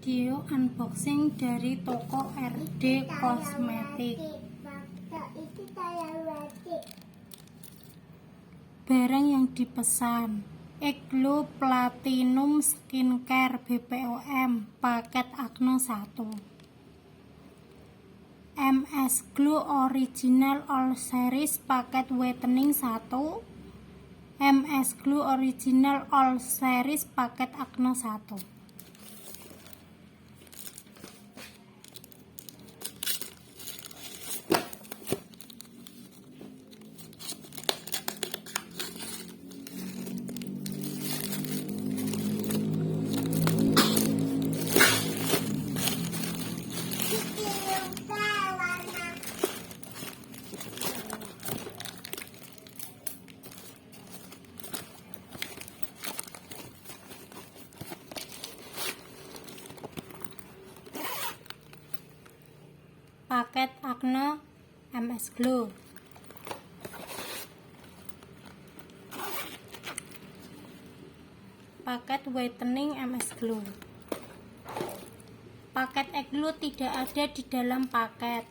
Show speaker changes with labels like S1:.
S1: Video unboxing dari toko RD Kosmetik. Barang yang dipesan: Eglo Platinum Skincare BPOM paket Acne 1, MS Glow Original All Series paket whitening 1, MS Glow Original All Series paket Acne 1. Paket Acne MS Glow. Paket whitening MS Glow. Paket Eglo tidak ada di dalam paket.